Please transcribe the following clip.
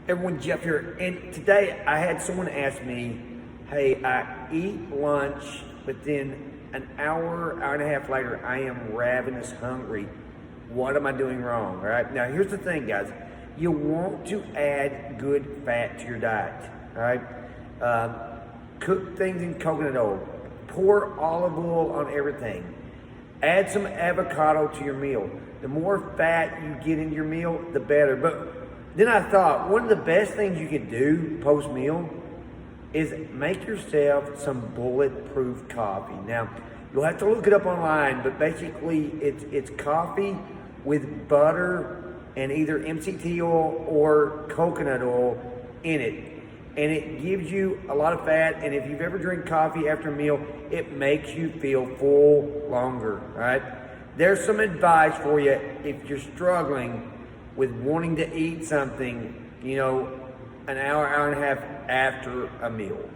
Everyone, Jeff here, and today I had someone ask me, hey, I eat lunch, but then an hour, hour and a half later, I am ravenous hungry. What am I doing wrong, all right? Now, here's the thing, guys. You want to add good fat to your diet, all right? Cook things in coconut oil. Pour olive oil on everything. Add some avocado to your meal. The more fat you get in your meal, the better. But then I thought, one of the best things you could do post-meal is make yourself some bulletproof coffee. Now, you'll have to look it up online, but basically it's coffee with butter and either MCT oil or coconut oil in it. And it gives you a lot of fat, and if you've ever drank coffee after a meal, it makes you feel full longer, all right? There's some advice for you if you're struggling with wanting to eat something, an hour, hour and a half after a meal.